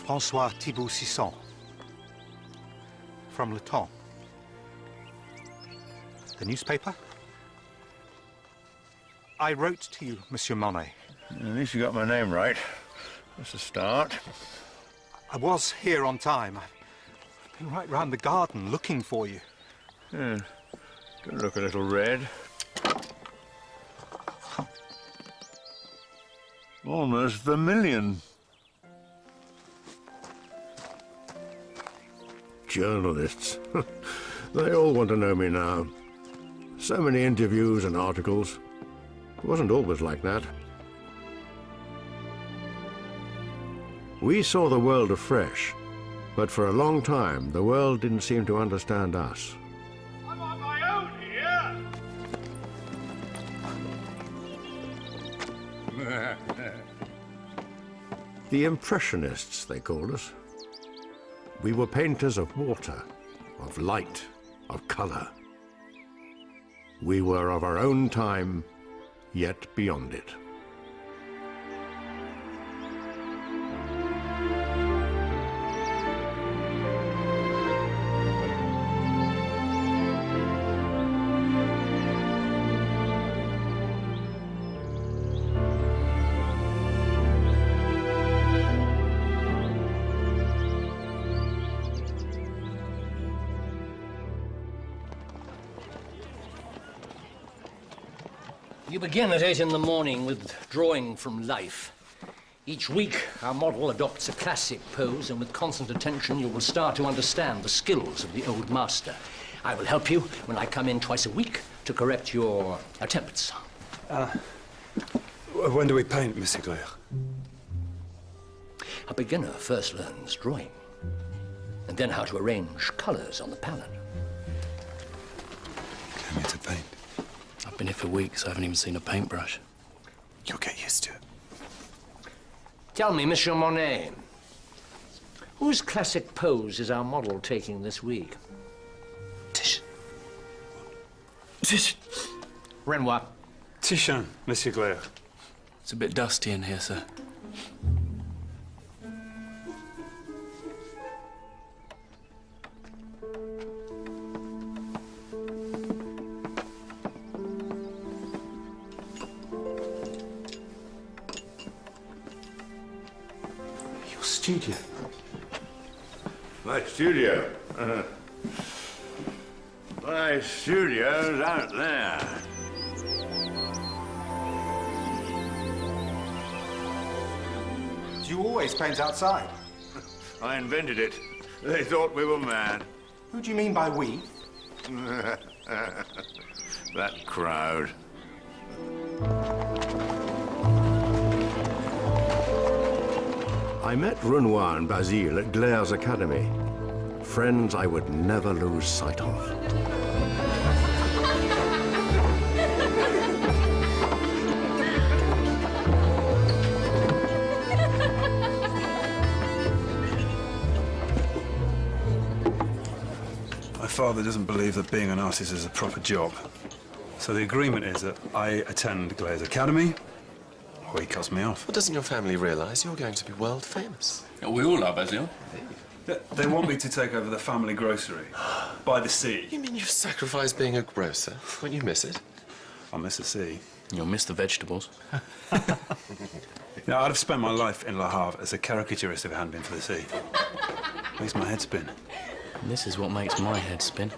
François Thibault-Sisson, from Le Temps. The newspaper? I wrote to you, Monsieur Monet. At least you got my name right. That's a start. I was here on time. I've been right round the garden looking for you. Yeah. Do look a little red. Almost vermilion. Journalists. They all want to know me now. So many interviews and articles. It wasn't always like that. We saw the world afresh, but for a long time, the world didn't seem to understand us. I'm on my own here! The Impressionists, they called us. We were painters of water, of light, of color. We were of our own time, yet beyond it. You begin at 8 in the morning with drawing from life. Each week, our model adopts a classic pose, and with constant attention, you will start to understand the skills of the old master. I will help you when I come in twice a week to correct your attempts. When do we paint, Monsieur Claire? A beginner first learns drawing, and then how to arrange colors on the palette. Came here to paint. I've been here for weeks. I haven't even seen a paintbrush. You'll get used to it. Tell me, Monsieur Monet, whose classic pose is our model taking this week? Titian. Titian. Renoir. Titian, Monsieur Claire. It's a bit dusty in here, sir. Studio. My studio? My studio's out there. Do you always paint outside? I invented it. They thought we were mad. Who do you mean by we? That crowd. I met Renoir and Basile at Glaire's Academy. Friends I would never lose sight of. My father doesn't believe that being an artist is a proper job. So the agreement is that I attend Glaire's Academy, or he cuts me off. Well, doesn't your family realise you're going to be world famous? We all are, Basil. They want me to take over the family grocery by the sea. You mean you've sacrificed being a grocer? Won't you miss it? I'll miss the sea. You'll miss the vegetables. Now, I'd have spent my life in Le Havre as a caricaturist if it hadn't been for the sea. Makes my head spin. And this is what makes my head spin.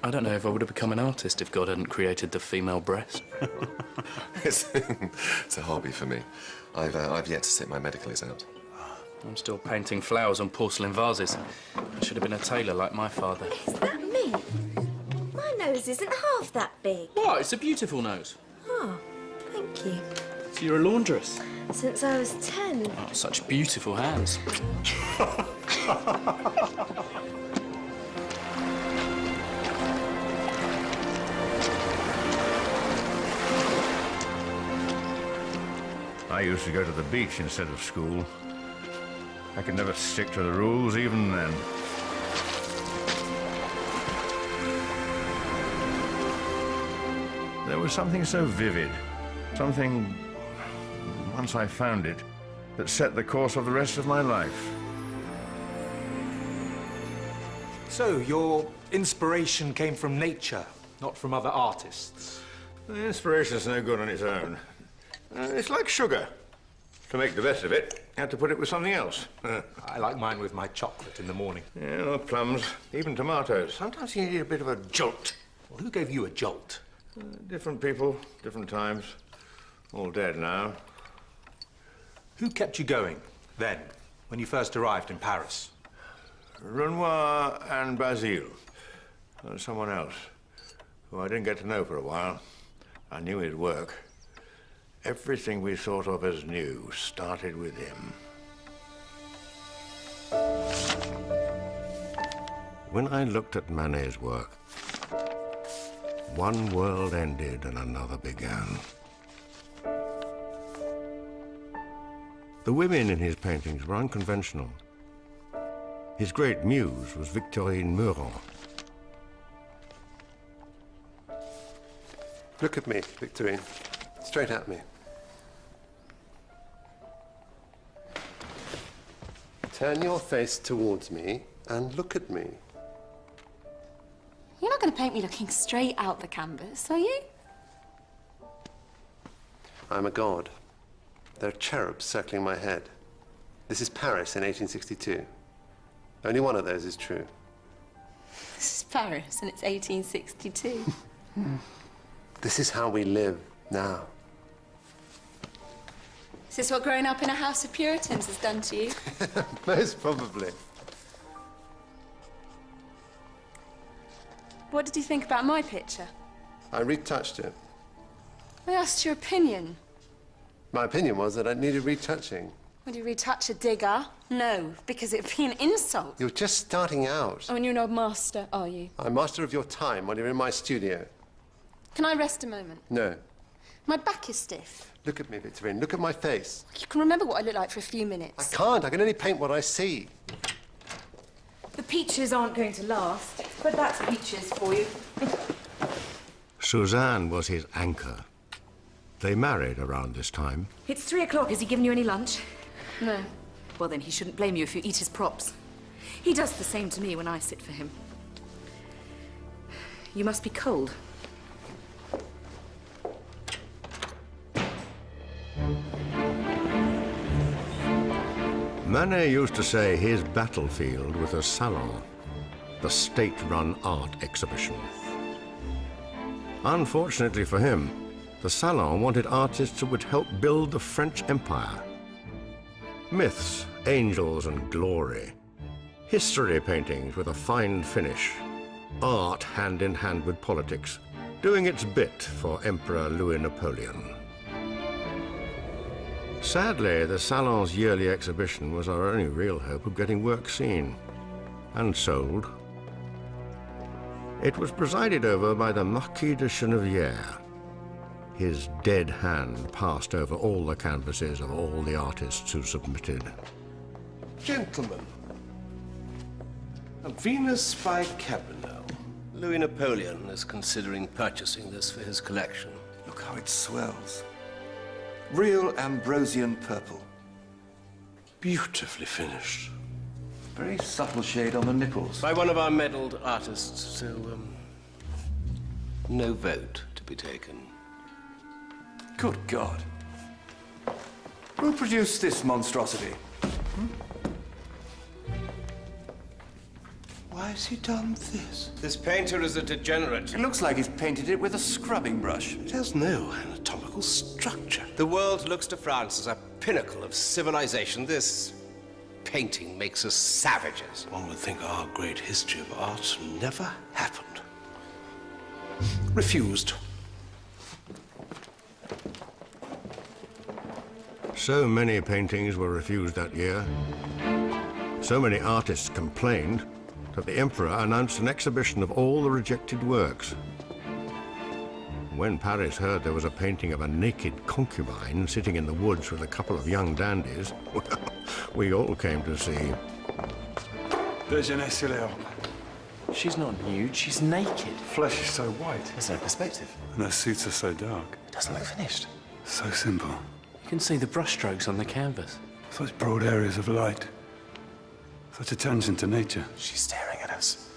I don't know if I would have become an artist if God hadn't created the female breast. It's a hobby for me. I've yet to sit my medical exams. I'm still painting flowers on porcelain vases. I should have been a tailor like my father. Is that me? My nose isn't half that big. What? It's a beautiful nose. Oh, thank you. So you're a laundress? Since I was 10. Oh, such beautiful hands. I used to go to the beach instead of school. I could never stick to the rules even then. There was something so vivid, something, once I found it, that set the course of the rest of my life. So, your inspiration came from nature, not from other artists? The inspiration's no good on its own. It's like sugar. To make the best of it, you have to put it with something else. I like mine with my chocolate in the morning. Yeah, or plums, even tomatoes. Sometimes you need a bit of a jolt. Well, who gave you a jolt? Different people, different times. All dead now. Who kept you going then, when you first arrived in Paris? Renoir and Basile. And someone else, who I didn't get to know for a while. I knew his work. Everything we thought of as new started with him. When I looked at Manet's work, one world ended and another began. The women in his paintings were unconventional. His great muse was Victorine Meurent. Look at me, Victorine. Straight at me. Turn your face towards me and look at me. You're not going to paint me looking straight out the canvas, are you? I'm a god. There are cherubs circling my head. This is Paris in 1862. Only one of those is true. This is Paris, and it's 1862. This is how we live now. Is this what growing up in a house of Puritans has done to you? Most probably. What did you think about my picture? I retouched it. I asked your opinion. My opinion was that it needed retouching. Would you retouch a digger? No, because it would be an insult. You're just starting out. Oh, and you're no master, are you? I'm master of your time while you're in my studio. Can I rest a moment? No. My back is stiff. Look at me, Victorine. Look at my face. You can remember what I look like for a few minutes. I can't. I can only paint what I see. The peaches aren't going to last, but that's peaches for you. Suzanne was his anchor. They married around this time. It's 3 o'clock. Has he given you any lunch? No. Well, then he shouldn't blame you if you eat his props. He does the same to me when I sit for him. You must be cold. Manet used to say his battlefield was a salon, the state-run art exhibition. Unfortunately for him, the salon wanted artists who would help build the French Empire. Myths, angels and glory, history paintings with a fine finish, art hand in hand with politics, doing its bit for Emperor Louis Napoleon. Sadly, the Salon's yearly exhibition was our only real hope of getting work seen and sold. It was presided over by the Marquis de Chennevières. His dead hand passed over all the canvases of all the artists who submitted. Gentlemen, a Venus by Cabanel. Louis Napoleon is considering purchasing this for his collection. Look how it swells. Real Ambrosian purple. Beautifully finished. Very subtle shade on the nipples. By one of our medalled artists, so, no vote to be taken. Good God. Who produced this monstrosity? Why has he done this? This painter is a degenerate. It looks like he's painted it with a scrubbing brush. It has no anatomical structure. The world looks to France as a pinnacle of civilization. This painting makes us savages. One would think our great history of art never happened. Refused. So many paintings were refused that year. So many artists complained that the emperor announced an exhibition of all the rejected works. When Paris heard there was a painting of a naked concubine sitting in the woods with a couple of young dandies, well, we all came to see. Déjeuner sur l'herbe. She's not nude, she's naked. Flesh is so white. There's no perspective. And her suits are so dark. It doesn't look finished. So simple. You can see the brushstrokes on the canvas. Such broad areas of light. Such attention to nature. She's staring at us.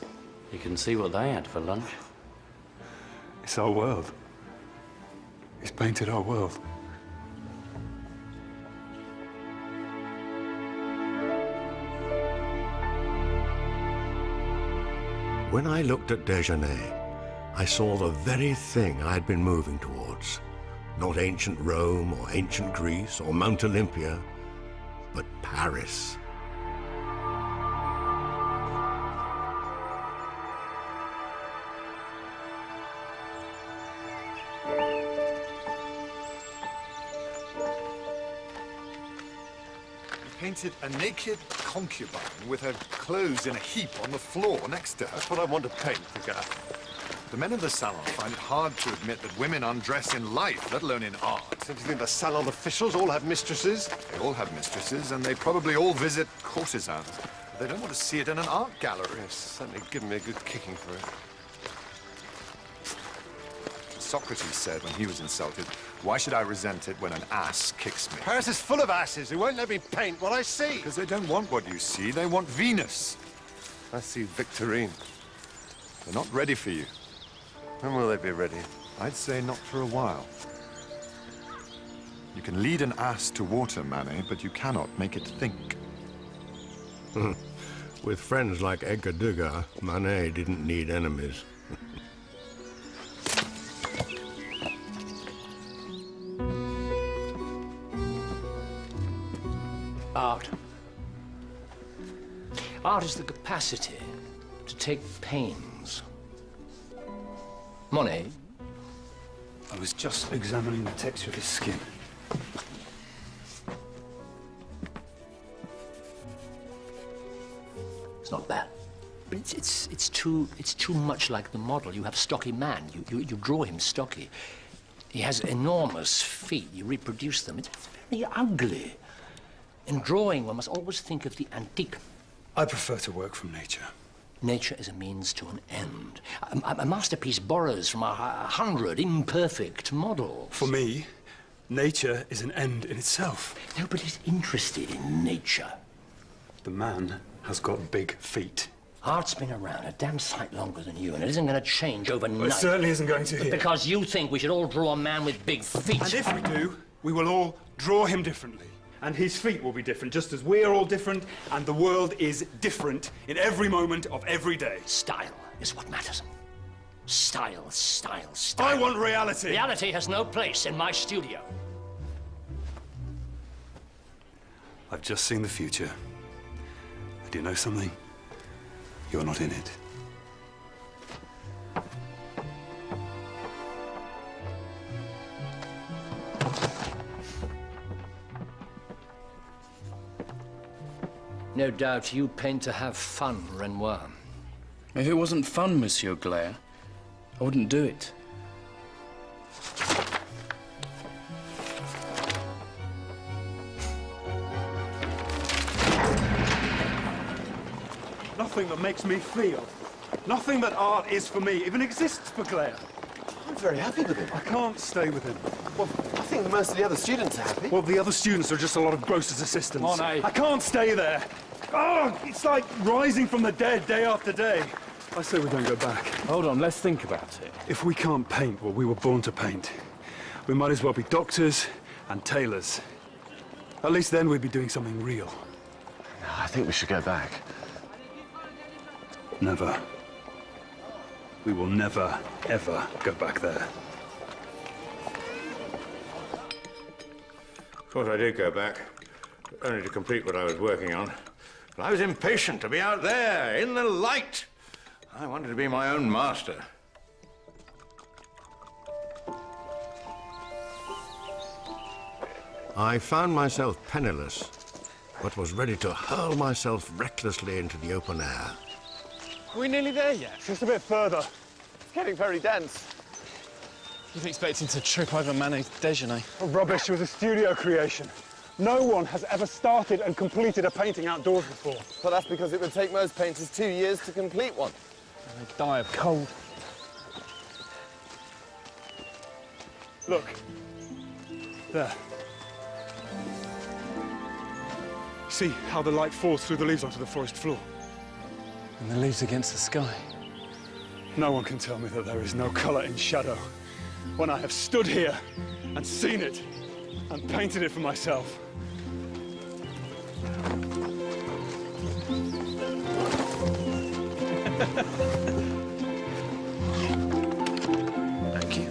You can see what they had for lunch. It's our world. He's painted our world. When I looked at Déjeuner, I saw the very thing I'd been moving towards. Not ancient Rome or ancient Greece or Mount Olympia, but Paris. Painted a naked concubine with her clothes in a heap on the floor next to her. That's what I want to paint, Degas. The men of the salon find it hard to admit that women undress in life, let alone in art. Don't you think the salon officials all have mistresses? They all have mistresses, and they probably all visit courtesans. But they don't want to see it in an art gallery. It's certainly given me a good kicking for it. Socrates said when he was insulted, "Why should I resent it when an ass kicks me?" Paris is full of asses who won't let me paint what I see. Because they don't want what you see, they want Venus. I see Victorine. They're not ready for you. When will they be ready? I'd say not for a while. You can lead an ass to water, Manet, but you cannot make it think. With friends like Edgar Degas, Monet didn't need enemies. Art. Art is the capacity to take pains. Monet. I was just examining the texture of his skin. It's not bad. But it's too much like the model. You have a stocky man. You draw him stocky. He has enormous feet. You reproduce them. It's very ugly. In drawing, one must always think of the antique. I prefer to work from nature. Nature is a means to an end. A masterpiece borrows from 100 imperfect models. For me, nature is an end in itself. Nobody's interested in nature. The man has got big feet. Art's been around a damn sight longer than you, and it isn't going to change overnight. Well, it certainly isn't going to here. Because you think we should all draw a man with big feet. And if we do, we will all draw him differently. And his feet will be different, just as we're all different, and the world is different in every moment of every day. Style is what matters. Style, style, style. I want reality. Reality has no place in my studio. I've just seen the future. And you know something? You're not in it. No doubt you paint to have fun, Renoir. If it wasn't fun, Monsieur Glare, I wouldn't do it. Nothing that makes me feel. Nothing that art is for me even exists for Claire. I'm very happy with him. I can't stay with him. Well, I think most of the other students are happy. Well, the other students are just a lot of grocers' assistants. Monet. I can't stay there. Oh, it's like rising from the dead day after day. I say we don't go back. Hold on, let's think about it. If we can't paint what we were born to paint, we might as well be doctors and tailors. At least then we'd be doing something real. No, I think we should go back. Never. We will never, ever go back there. Of course, I did go back, only to complete what I was working on. But I was impatient to be out there, in the light. I wanted to be my own master. I found myself penniless, but was ready to hurl myself recklessly into the open air. Are we nearly there yet? Just a bit further. It's getting very dense. You've expected to trip over Manet's Déjeuner. Oh, rubbish. It was a studio creation. No one has ever started and completed a painting outdoors before. Well, that's because it would take most painters 2 years to complete one. And they die of cold. Look. There. See how the light falls through the leaves onto the forest floor? And the leaves against the sky. No one can tell me that there is no colour in shadow when I have stood here and seen it and painted it for myself. Thank you.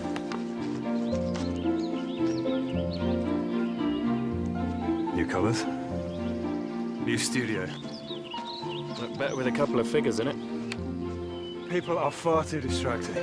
New colours. New studio. Look better with a couple of figures in it. People are far too distracting.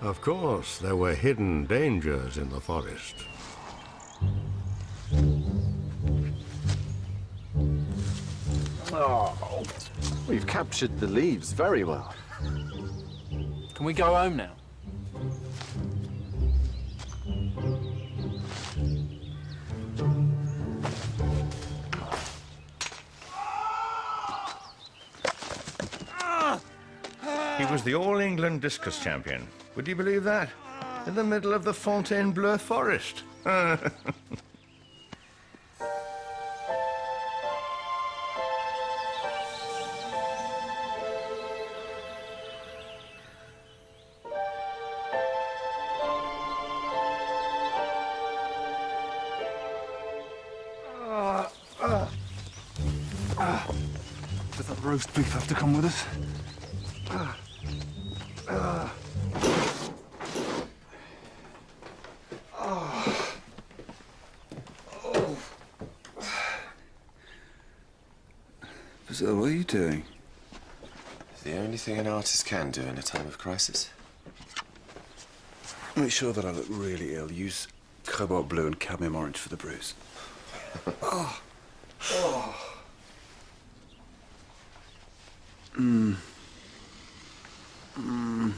Of course, there were hidden dangers in the forest. Oh, we've captured the leaves very well. Can we go home now? He was the All England discus champion. Would you believe that? In the middle of the Fontainebleau forest. Does that roast beef have to come with us? So what are you doing? The only thing an artist can do in a time of crisis. Make sure that I look really ill. Use cobalt blue and cadmium orange for the bruise. Oh. Oh. Mm. Mm.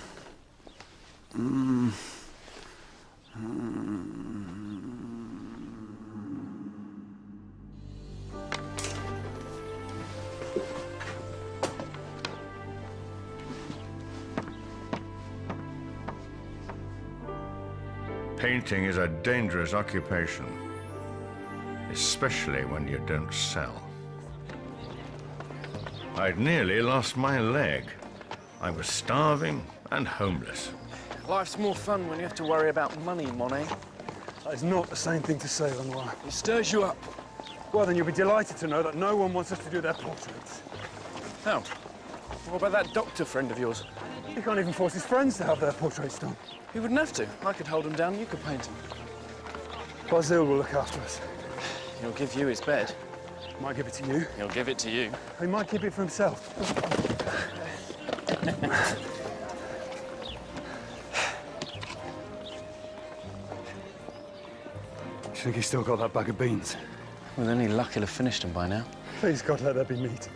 Mm. Mm. Painting is a dangerous occupation, especially when you don't sell. I'd nearly lost my leg. I was starving and homeless. Life's more fun when you have to worry about money, Monet. That is not the same thing to say, Lenoir. It stirs you up. Well, then you'll be delighted to know that no one wants us to do their portraits. How? What about that doctor friend of yours? He can't even force his friends to have their portraits done. He wouldn't have to. I could hold him down, you could paint him. Basil will look after us. He'll give you his bed. Might give it to you. He'll give it to you. He might keep it for himself. You think he's still got that bag of beans? With any luck, he'll have finished them by now. Please, God, let there be meat.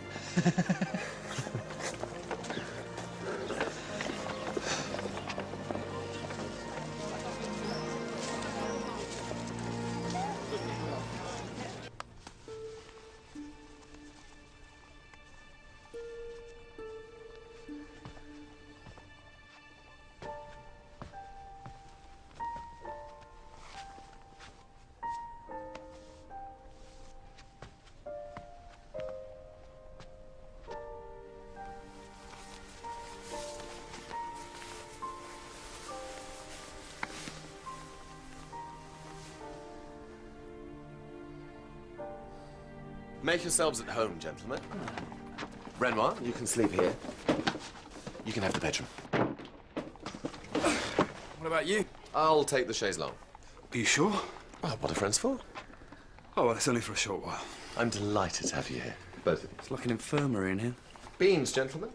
Make yourselves at home, gentlemen. Renoir, you can sleep here. You can have the bedroom. What about you? I'll take the chaise longue. Are you sure? Oh, what are friends for? Oh, well, it's only for a short while. I'm delighted to have you here, both of you. It's like an infirmary in here. Beans, gentlemen.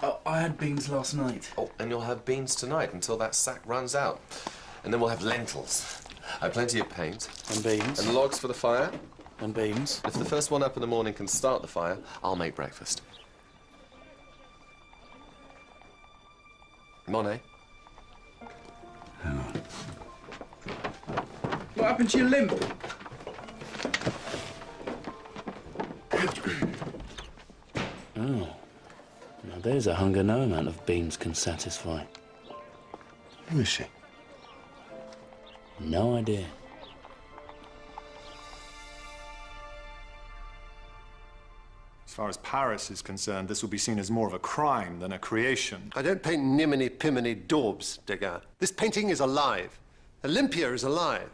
Oh, I had beans last night. Oh, and you'll have beans tonight until that sack runs out. And then we'll have lentils. I have plenty of paint. And beans. And logs for the fire. And beans. If the first one up in the morning can start the fire, I'll make breakfast. Monet? Hang on. What happened to your limp? Oh. Now there's a hunger no amount of beans can satisfy. Who is she? No idea. As far as Paris is concerned, this will be seen as more of a crime than a creation. I don't paint niminy-piminy daubs, Degas. This painting is alive. Olympia is alive.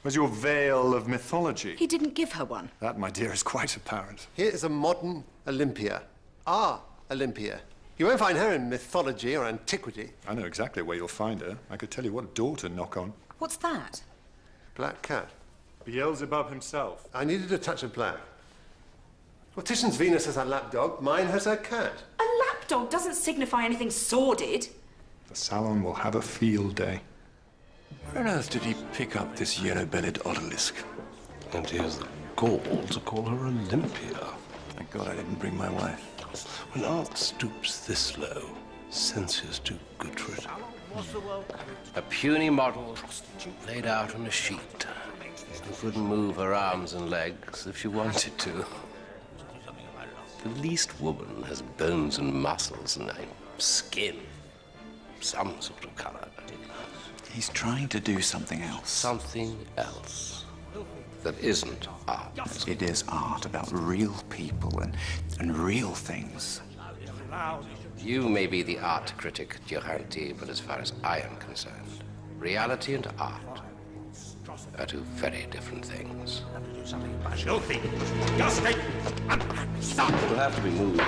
Where's your veil of mythology? He didn't give her one. That, my dear, is quite apparent. Here is a modern Olympia. Our Olympia. You won't find her in mythology or antiquity. I know exactly where you'll find her. I could tell you what door to knock on. What's that? Black cat. Beelzebub himself. I needed a touch of black. Well, Titian's Venus has her lapdog. Mine has her cat. A lapdog doesn't signify anything sordid. The salon will have a field day. Where on earth did he pick up this yellow-bellied odalisque? And he has the gall to call her Olympia. Thank God I didn't bring my wife. When art stoops this low, sense is too good for it. A puny model laid out on a sheet. Who couldn't move her arms and legs if she wanted to. The least woman has bones and muscles and skin. Some sort of colour. He's trying to do something else. Something else. That isn't art. It is art about real people and real things. You may be the art critic, Giovanni, but as far as I am concerned, reality and art are two very different things. Filthy, disgusting, stop! It will have to be moved.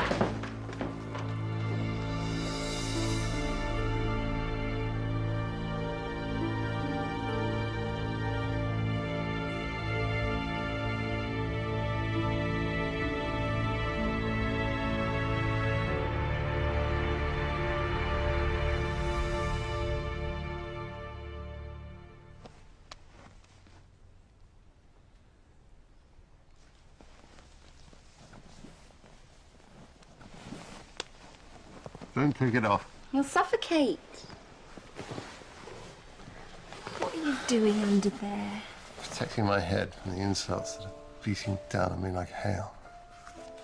Don't take it off. You'll suffocate. What are you doing under there? Protecting my head from the insults that are beating down on me like hail.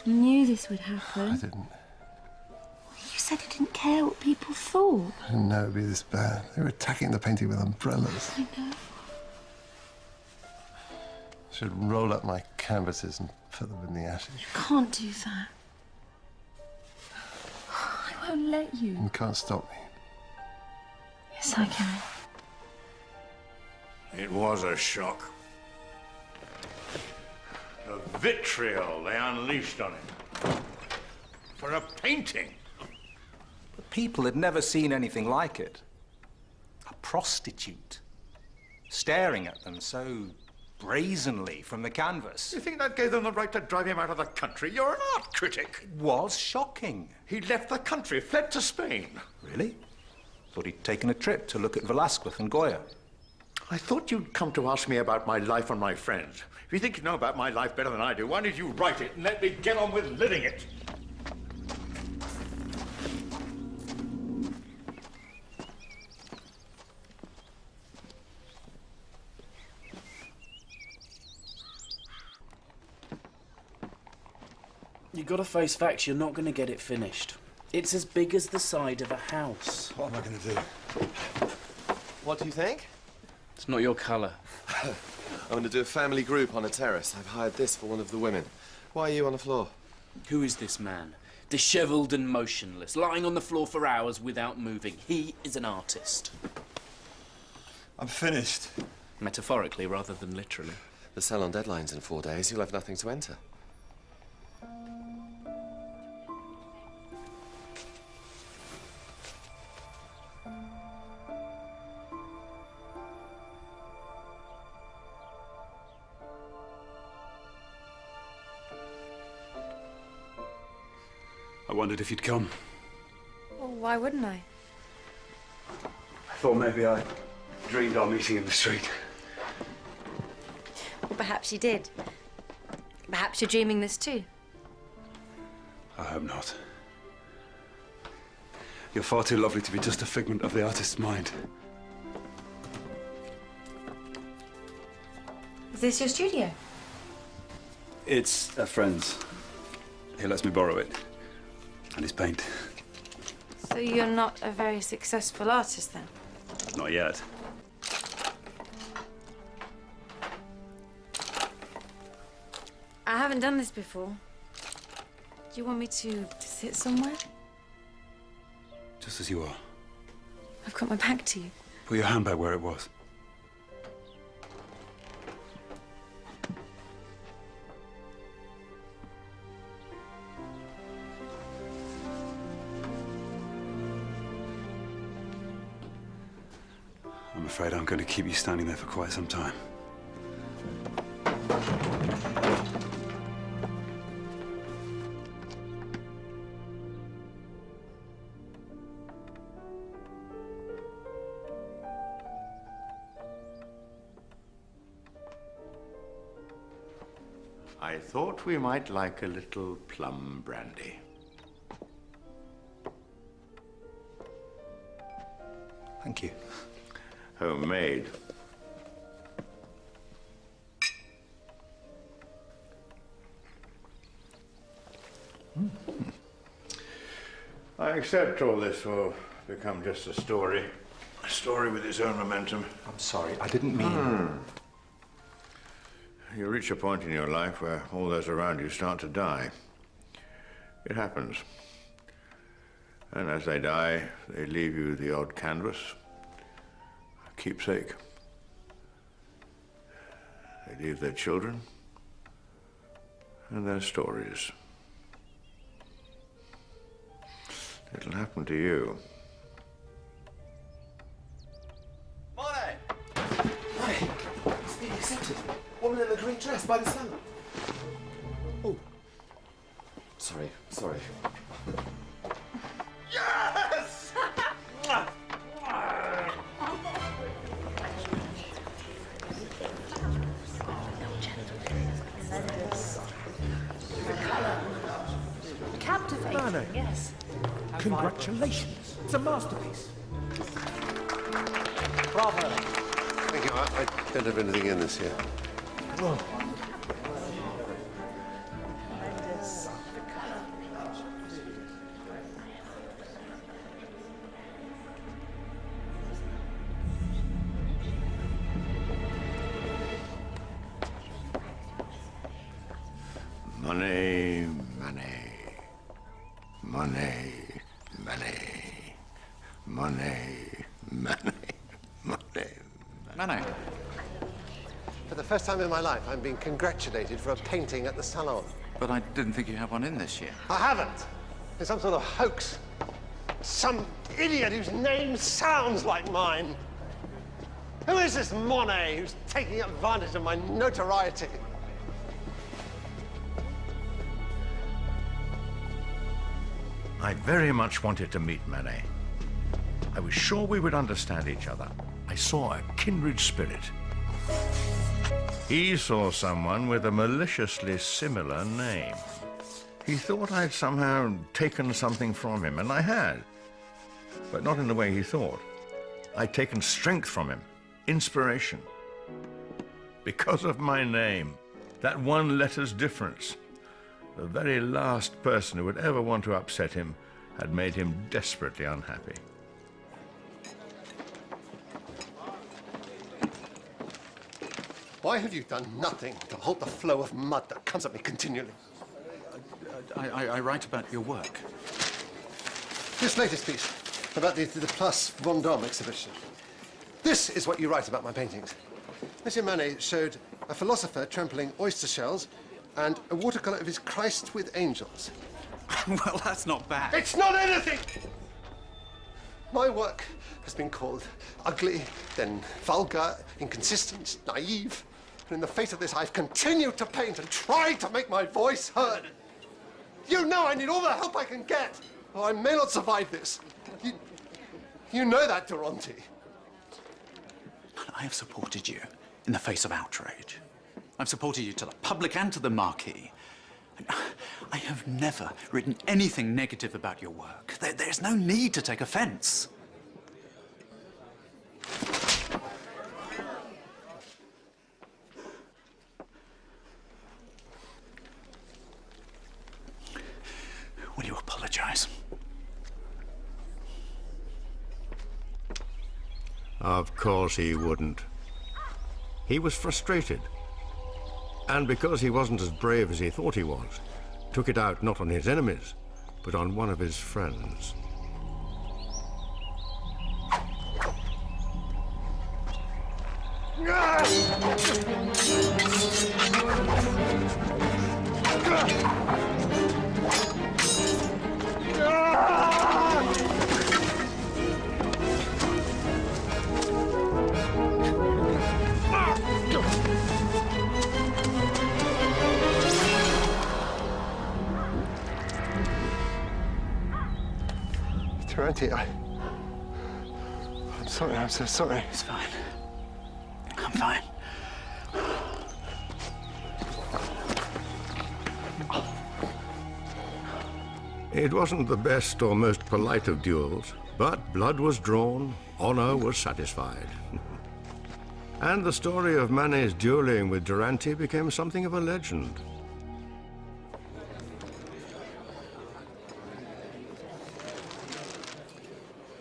I knew this would happen. I didn't. You said you didn't care what people thought. I didn't know it'd be this bad. They were attacking the painting with umbrellas. I know. I should roll up my canvases and put them in the ashes. You can't do that. I won't let you. You can't stop me. Yes, I can. It was a shock. The vitriol they unleashed on him. For a painting. But people had never seen anything like it. A prostitute. Staring at them so brazenly from the canvas. You think that gave them the right to drive him out of the country? You're an art critic. It was shocking. He left the country, fled to Spain. Really? Thought he'd taken a trip to look at Velasquez and Goya. I thought you'd come to ask me about my life and my friends. If you think you know about my life better than I do, why don't you write it and let me get on with living it? You gotta face facts, you're not gonna get it finished. It's as big as the side of a house. What am I going to do? What do you think? It's not your colour. I'm going to do a family group on a terrace. I've hired this for one of the women. Why are you on the floor? Who is this man? Dishevelled and motionless, lying on the floor for hours without moving. He is an artist. I'm finished. Metaphorically rather than literally. The salon deadline's in 4 days. You'll have nothing to enter. I wondered if you'd come. why wouldn't I? I thought maybe I dreamed our meeting in the street. Well, perhaps you did. Perhaps you're dreaming this too. I hope not. You're far too lovely to be just a figment of the artist's mind. Is this your studio? It's a friend's. He lets me borrow it. And his paint. So you're not a very successful artist then? Not yet. I haven't done this before. Do you want me to sit somewhere? Just as you are. I've got my back to you. Put your handbag where it was. I'm afraid I'm going to keep you standing there for quite some time. I thought we might like a little plum brandy. Thank you. Homemade. I accept all this will become just a story. A story with its own momentum. I'm sorry, I didn't mean... You reach a point in your life where all those around you start to die. It happens. And as they die, they leave you the odd canvas, a keepsake. They leave their children and their stories. It'll happen to you. Monet! Monet! It's been accepted. Woman in the green dress by the sun. Oh. Sorry. Yes! Captivating, Monet. yes. Congratulations. It's a masterpiece. Bravo. Thank you. I don't have anything in this year. Whoa. Money, money, money, money, money, money, money. Monet. For the first time in my life, I'm being congratulated for a painting at the Salon. But I didn't think you had one in this year. I haven't. It's some sort of hoax. Some idiot whose name sounds like mine. Who is this Monet who's taking advantage of my notoriety? I very much wanted to meet Monet. I was sure we would understand each other. I saw a kindred spirit. He saw someone with a maliciously similar name. He thought I'd somehow taken something from him, and I had. But not in the way he thought. I'd taken strength from him, inspiration. Because of my name, that one letter's difference. The very last person who would ever want to upset him had made him desperately unhappy. Why have you done nothing to halt the flow of mud that comes at me continually? I write about your work. This latest piece, about the Place Vendôme exhibition. This is what you write about my paintings. Monsieur Monet showed a philosopher trampling oyster shells and a watercolor of his Christ with angels. Well, that's not bad. It's not anything! My work has been called ugly, then vulgar, inconsistent, naive. And in the face of this, I've continued to paint and tried to make my voice heard. You know I need all the help I can get. Oh, I may not survive this. You know that, Durante. I have supported you in the face of outrage. I've supported you to the public and to the Marquis. I have never written anything negative about your work. There's no need to take offense. Will you apologize? Of course he wouldn't. He was frustrated. And because he wasn't as brave as he thought he was, took it out not on his enemies, but on one of his friends. Durante, I'm sorry, I'm so sorry. It's fine. I'm fine. It wasn't the best or most polite of duels, but blood was drawn, honor was satisfied. And the story of Manet's dueling with Durante became something of a legend.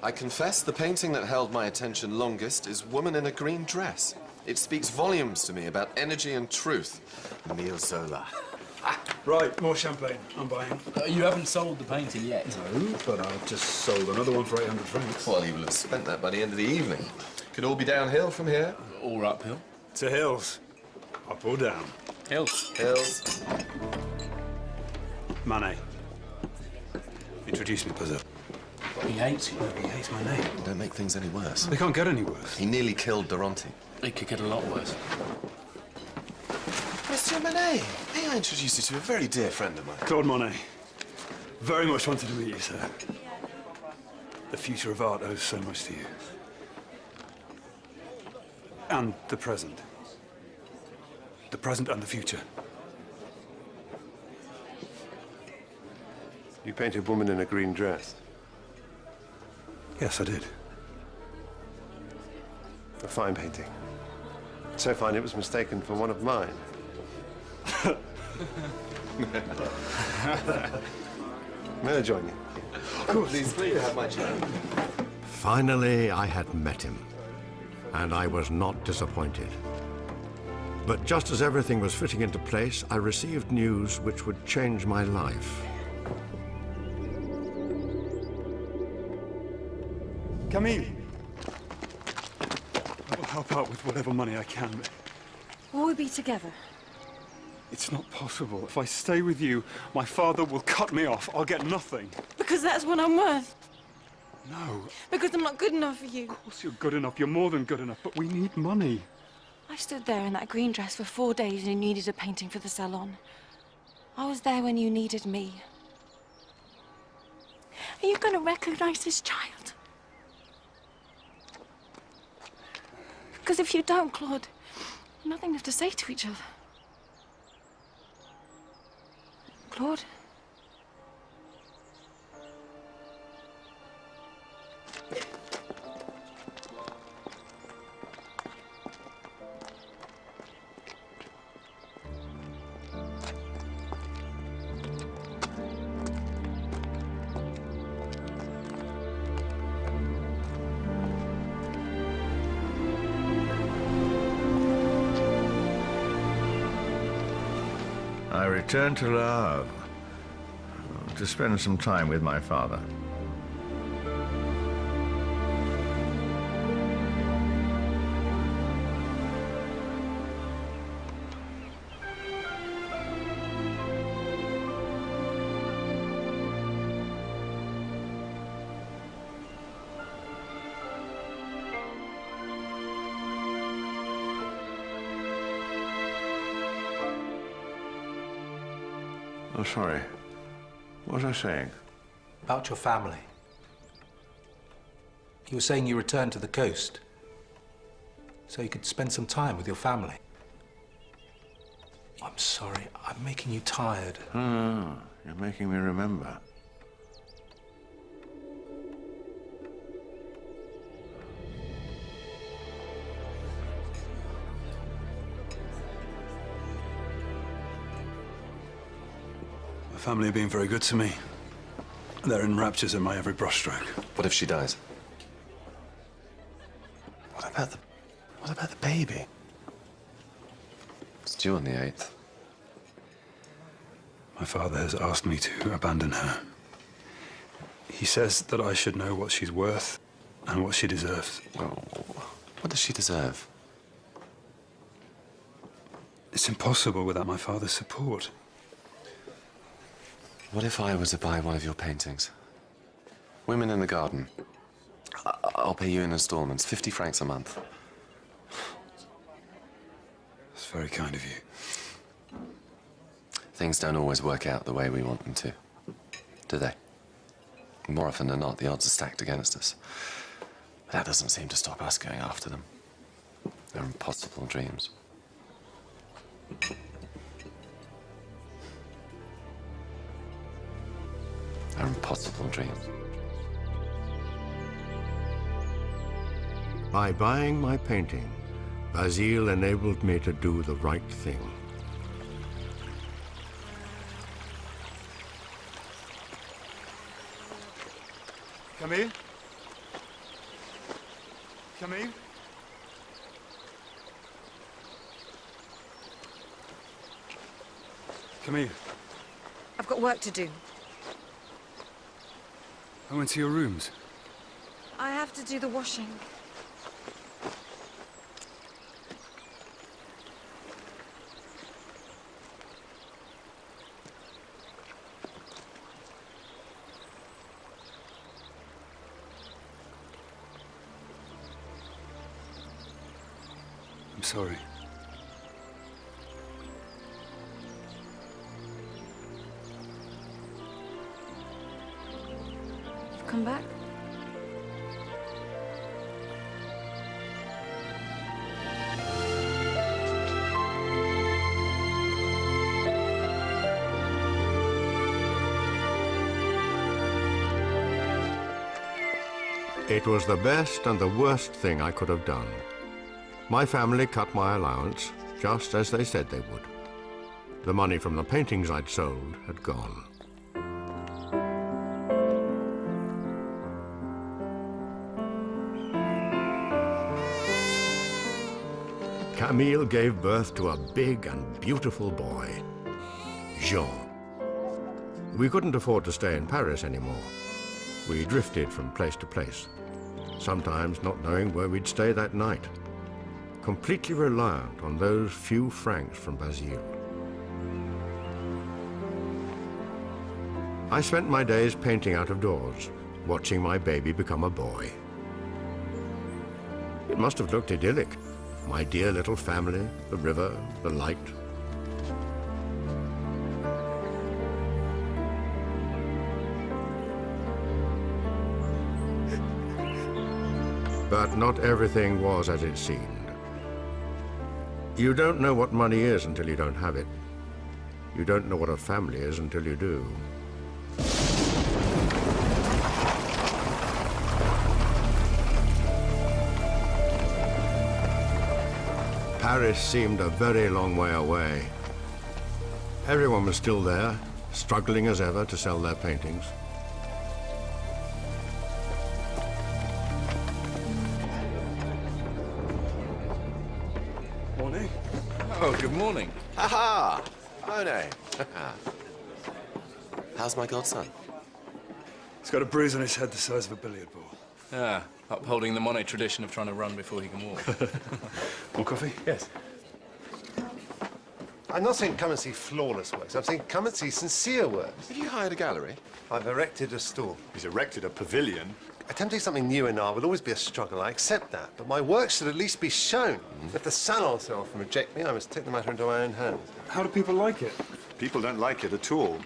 I confess the painting that held my attention longest is Woman in a Green Dress. It speaks volumes to me about energy and truth. Emile Zola. Right, more champagne. I'm buying. You haven't sold the painting yet. No, but I've just sold another one for 800 francs. Well, you will have spent that by the end of the evening. Could all be downhill from here. Or uphill. To hills. Up or down? Hills. Hills. Monet. Introduce me, Puzzle. He hates you. He hates my name. Don't make things any worse. They can't get any worse. He nearly killed Durante. It could get a lot worse. Monsieur Monet, may I introduce you to a very dear friend of mine? Claude Monet. Very much wanted to meet you, sir. The future of art owes so much to you. And the present. The present and the future. You painted Woman in a Green Dress. Yes, I did. A fine painting. So fine it was mistaken for one of mine. May I join you? Oh, please have my chair. Finally, I had met him, and I was not disappointed. But just as everything was fitting into place, I received news which would change my life. Camille! I will help out with whatever money I can, but Will we be together? it's not possible. If I stay with you, my father will cut me off. I'll get nothing. Because that's what I'm worth. No. Because I'm not good enough for you. Of course you're good enough. You're more than good enough, but we need money. I stood there in that green dress for 4 days and you needed a painting for the salon. I was there when you needed me. Are you going to recognize this child? Because if you don't, Claude, nothing left to say to each other. Claude? I returned to Le Havre to spend some time with my father. Oh, sorry. What was I saying? About your family. You were saying you returned to the coast so you could spend some time with your family. I'm sorry, I'm making you tired. Ah, you're making me remember. My family have been very good to me. They're in raptures at my every brushstroke. What if she dies? What about the baby? It's due on the 8th. My father has asked me to abandon her. He says that I should know what she's worth and what she deserves. Well, what does she deserve? It's impossible without my father's support. What if I were to buy one of your paintings? Women in the Garden. I'll pay you in installments, 50 francs a month. That's very kind of you. Things don't always work out the way we want them to, do they? More often than not, the odds are stacked against us. But that doesn't seem to stop us going after them. They're impossible dreams. They're impossible dreams. By buying my painting, Basile enabled me to do the right thing. Camille? Camille? Camille, I've got work to do. I went to your rooms. I have to do the washing. I'm sorry. You've come back? It was the best and the worst thing I could have done. My family cut my allowance, just as they said they would. The money from the paintings I'd sold had gone. Camille gave birth to a big and beautiful boy, Jean. We couldn't afford to stay in Paris anymore. We drifted from place to place, sometimes not knowing where we'd stay that night, completely reliant on those few francs from Basile. I spent my days painting out of doors, watching my baby become a boy. It must have looked idyllic. My dear little family, the river, the light. But not everything was as it seemed. You don't know what money is until you don't have it. You don't know what a family is until you do. Paris seemed a very long way away. Everyone was still there, struggling as ever to sell their paintings. Morning. Oh, good morning. Aha! Monet. How's my godson? He's got a bruise on his head the size of a billiard ball. Ah, upholding the Monet tradition of trying to run before he can walk. More coffee? Yes. I'm not saying come and see flawless works. I'm saying come and see sincere works. Have you hired a gallery? I've erected a stall. He's erected a pavilion. Attempting something new in art will always be a struggle. I accept that. But my work should at least be shown. If the salon so often reject me, I must take the matter into my own hands. How do people like it? People don't like it at all.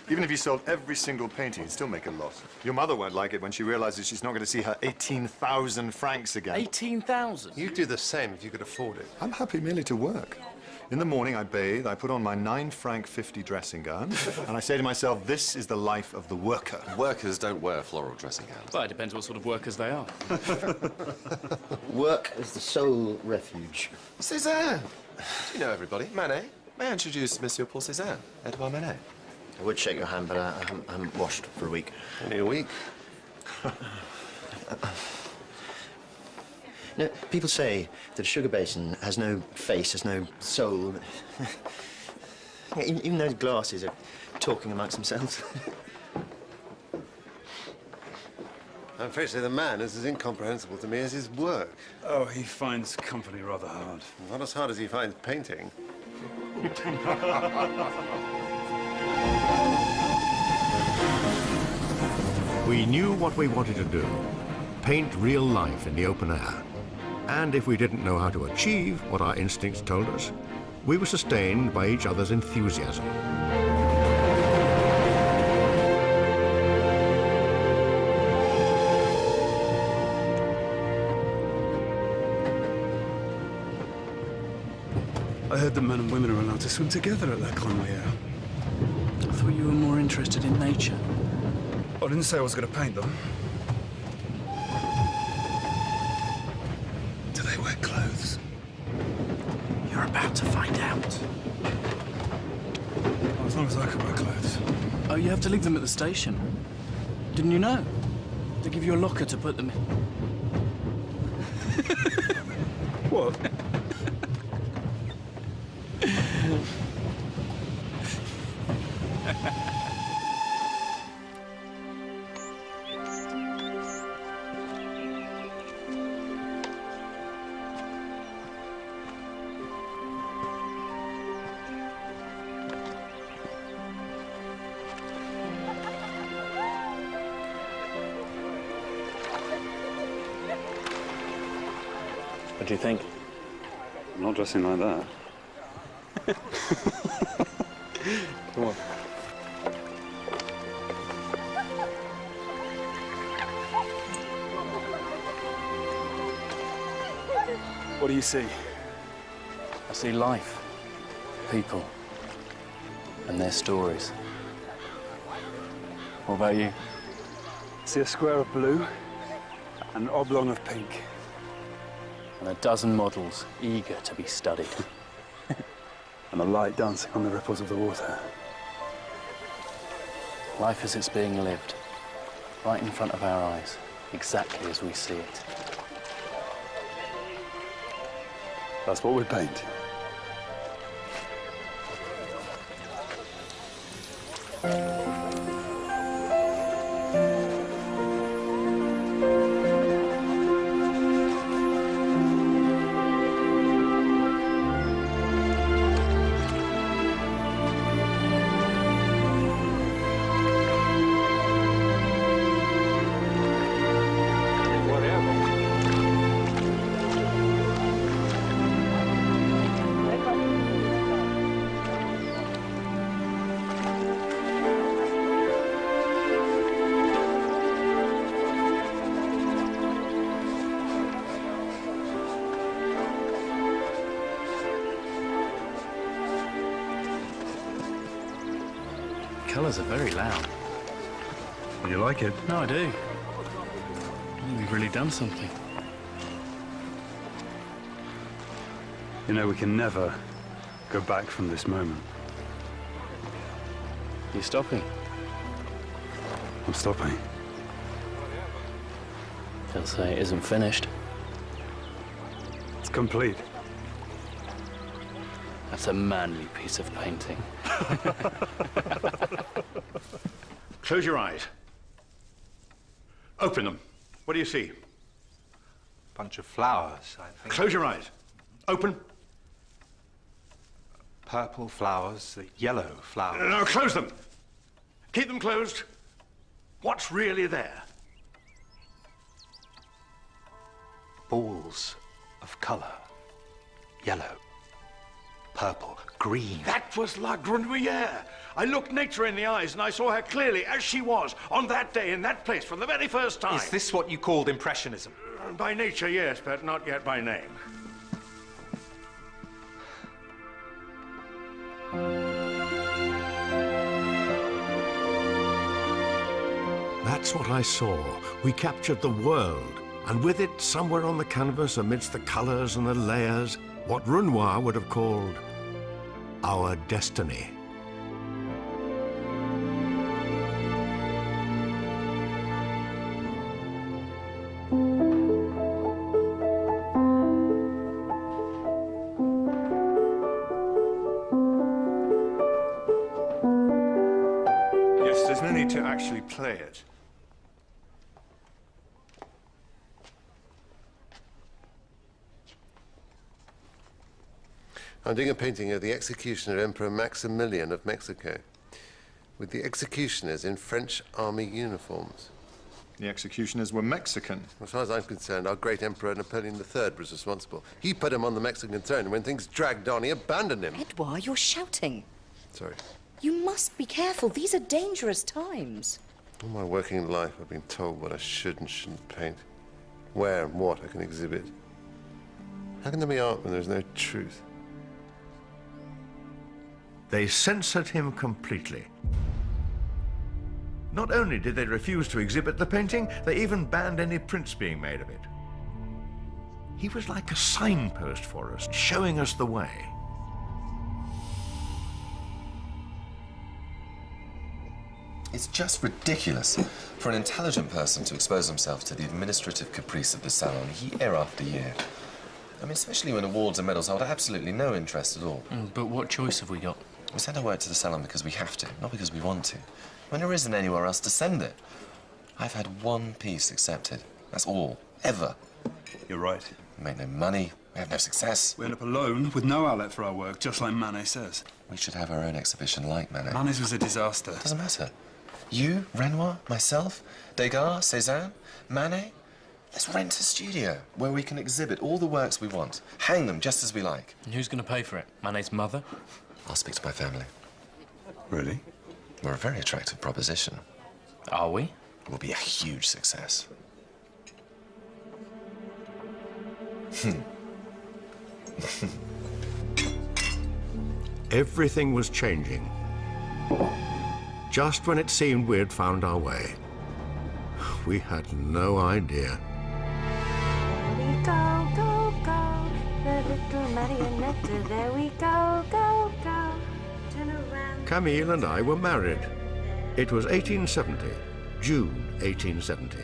Even if you sold every single painting, you'd still make a loss. Your mother won't like it when she realizes she's not going to see her 18,000 francs again. 18,000? You'd do the same if you could afford it. I'm happy merely to work. In the morning, I bathe, I put on my 9 franc 50 dressing gown, and I say to myself, this is the life of the worker. Workers don't wear floral dressing gowns. Well, it depends what sort of workers they are. Work is the sole refuge. Cézanne! Do you know everybody? Manet? May I introduce Monsieur Paul Cézanne, Edouard Manet? I would shake your hand, but I haven't washed for a week. Only a week? No, people say that a sugar basin has no face, has no soul. Even those glasses are talking amongst themselves. I'm afraid to say the man is as incomprehensible to me as his work. Oh, he finds company rather hard. Not as hard as he finds painting. We knew what we wanted to do. Paint real life in the open air. And if we didn't know how to achieve what our instincts told us, we were sustained by each other's enthusiasm. I heard that men and women are allowed to swim together at La Connoyeur. I thought you were more interested in nature. I didn't say I was going to paint them. Do they wear clothes? You're about to find out. Well, as long as I can wear clothes. Oh, you have to leave them at the station. Didn't you know? They give you a locker to put them in. What? What do you think? I'm not dressing like that. Come on. What do you see? I see life, people, and their stories. What about you? I see a square of blue and an oblong of pink. And a dozen models eager to be studied. And a light dancing on the ripples of the water. Life as it's being lived, right in front of our eyes, exactly as we see it. That's what we paint. Colours are very loud. You like it? No, I do. I think we've really done something. You know, we can never go back from this moment. You stopping? I'm stopping. They'll say it isn't finished. It's complete. That's a manly piece of painting. Close your eyes. Open them. What do you see? Bunch of flowers, I think. Close your eyes. Open. Purple flowers, the yellow flowers. No, close them. Keep them closed. What's really there? Balls of colour. Yellow, purple, green. That was La Grenouillère. I looked nature in the eyes and I saw her clearly as she was on that day in that place from the very first time. Is this what you called Impressionism? By nature, yes, but not yet by name. That's what I saw. We captured the world, and with it, somewhere on the canvas, amidst the colors and the layers, what Renoir would have called our destiny. Yes, there's no need to actually play it. I'm doing a painting of the executioner Emperor Maximilian of Mexico, with the executioners in French army uniforms. The executioners were Mexican. As far as I'm concerned, our great Emperor Napoleon III was responsible. He put him on the Mexican throne, and when things dragged on, he abandoned him. Edouard, you're shouting. Sorry. You must be careful. These are dangerous times. All my working life, I've been told what I should and shouldn't paint, where and what I can exhibit. How can there be art when there's no truth? They censored him completely. Not only did they refuse to exhibit the painting, they even banned any prints being made of it. He was like a signpost for us, showing us the way. It's just ridiculous for an intelligent person to expose himself to the administrative caprice of the salon year after year. I mean, especially when awards and medals hold absolutely no interest at all. But what choice have we got? We send our work to the salon because we have to, not because we want to. When there isn't anywhere else to send it. I've had one piece accepted. That's all. Ever. You're right. We make no money. We have no success. We end up alone with no outlet for our work, just like Manet says. We should have our own exhibition like Manet. Manet's was a disaster. Doesn't matter. You, Renoir, myself, Degas, Cézanne, Manet. Let's rent a studio where we can exhibit all the works we want. Hang them just as we like. And who's going to pay for it? Manet's mother? I'll speak to my family. Really? We're a very attractive proposition. Are we? We'll be a huge success. Everything was changing. Just when it seemed we'd found our way. We had no idea. There we go, go, go. The little marionette. There we go, go, go. Turn around. Camille and I were married. It was 1870, June 1870.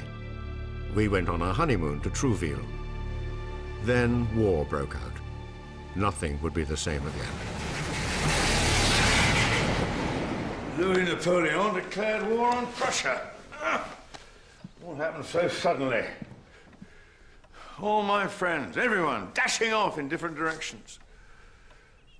We went on our honeymoon to Trouville. Then war broke out. Nothing would be the same again. Louis Napoleon declared war on Prussia. What happened so suddenly? All my friends, everyone, dashing off in different directions.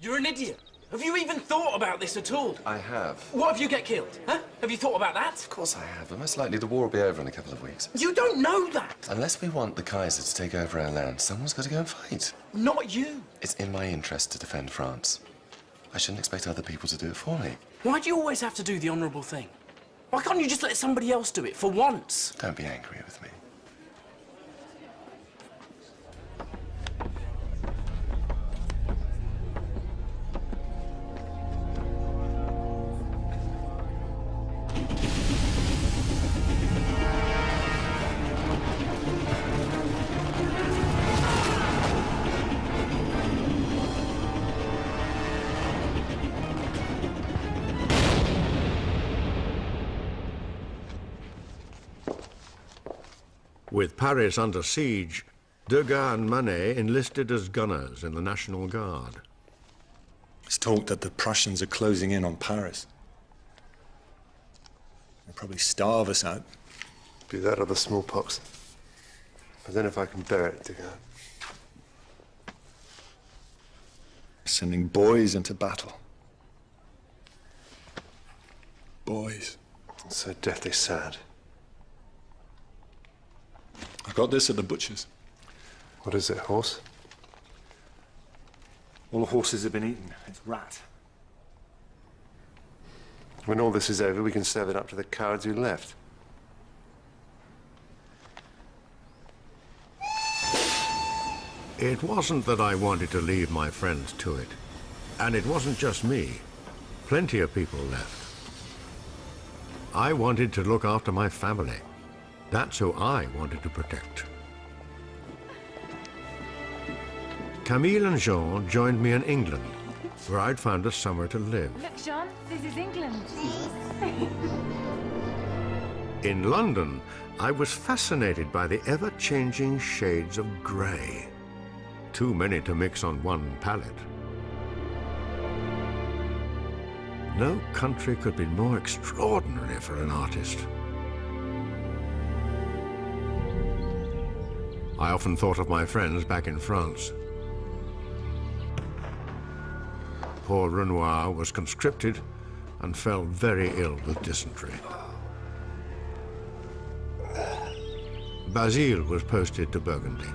You're an idiot. Have you even thought about this at all? I have. What if you get killed? Huh? Have you thought about that? Of course I have, but most likely the war will be over in a couple of weeks. You don't know that. Unless we want the Kaiser to take over our land, someone's got to go and fight. Not you. It's in my interest to defend France. I shouldn't expect other people to do it for me. Why do you always have to do the honourable thing? Why can't you just let somebody else do it for once? Don't be angry with me. With Paris under siege, Degas and Monet enlisted as gunners in the National Guard. It's talk that the Prussians are closing in on Paris. They'll probably starve us out. Be that or the smallpox. I don't know if I can bear it, Degas. Sending boys into battle. Boys. It's so deathly sad. I got this at the butcher's. What is it, horse? All the horses have been eaten. It's rat. When all this is over, we can serve it up to the cowards who left. It wasn't that I wanted to leave my friends to it. And it wasn't just me. Plenty of people left. I wanted to look after my family. That's who I wanted to protect. Camille and Jean joined me in England, where I'd found us somewhere to live. Look, Jean, this is England. In London, I was fascinated by the ever-changing shades of grey. Too many to mix on one palette. No country could be more extraordinary for an artist. I often thought of my friends back in France. Poor Renoir was conscripted and fell very ill with dysentery. Basile was posted to Burgundy.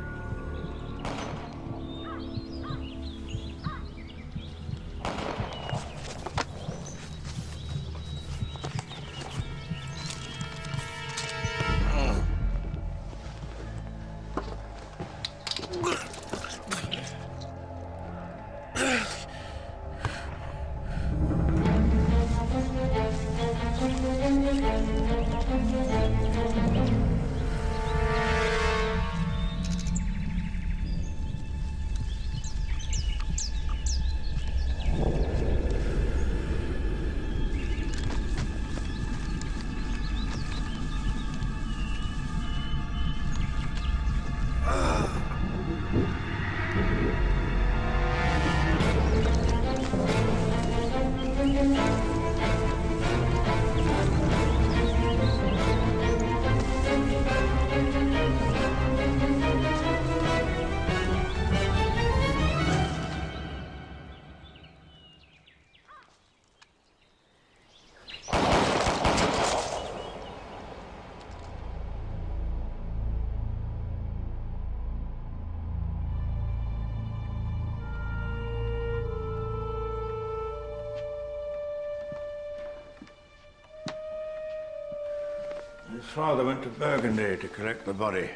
His father went to Burgundy to collect the body.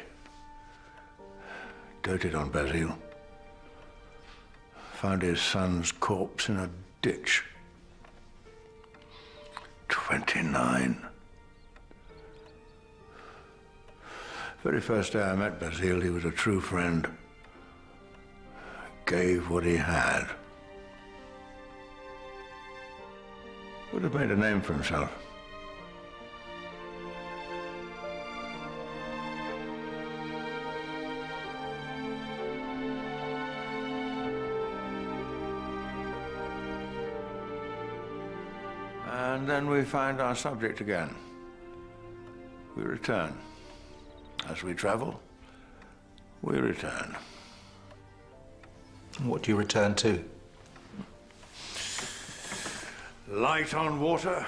Doted on Basile. Found his son's corpse in a ditch. 29. Very first day I met Basile, he was a true friend. Gave what he had. Would have made a name for himself. And then we find our subject again. We return. As we travel, we return. What do you return to? Light on water,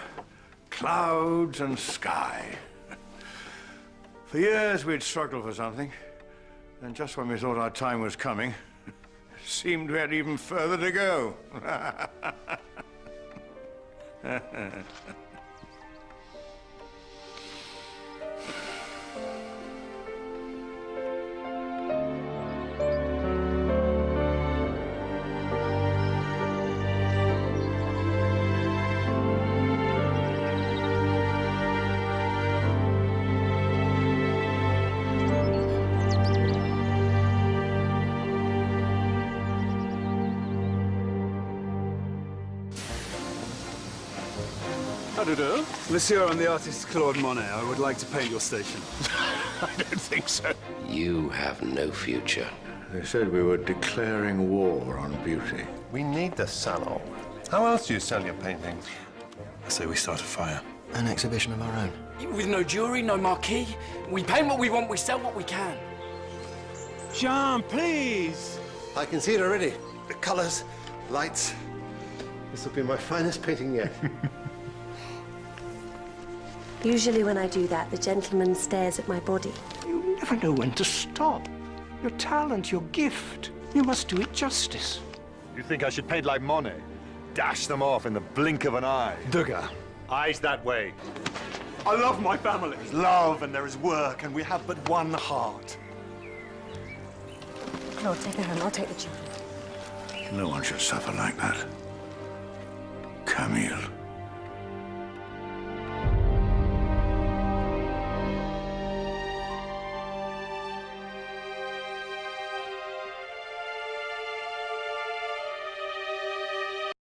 clouds and sky. For years we'd struggled for something. And just when we thought our time was coming, it seemed we had even further to go. Monsieur, I'm the artist Claude Monet. I would like to paint your station. I don't think so. You have no future. They said we were declaring war on beauty. We need the salon. How else do you sell your paintings? I say we start a fire. An exhibition of our own. With no jury, no marquee. We paint what we want, we sell what we can. Jean, please! I can see it already. The colors, lights. This will be my finest painting yet. Usually when I do that, the gentleman stares at my body. You never know when to stop. Your talent, your gift. You must do it justice. You think I should paint like Monet? Dash them off in the blink of an eye. Degas, Eyes that way. I love my family. There's love and there is work, and we have but one heart. Claude, take the hand. I'll take the children. No one should suffer like that. Camille.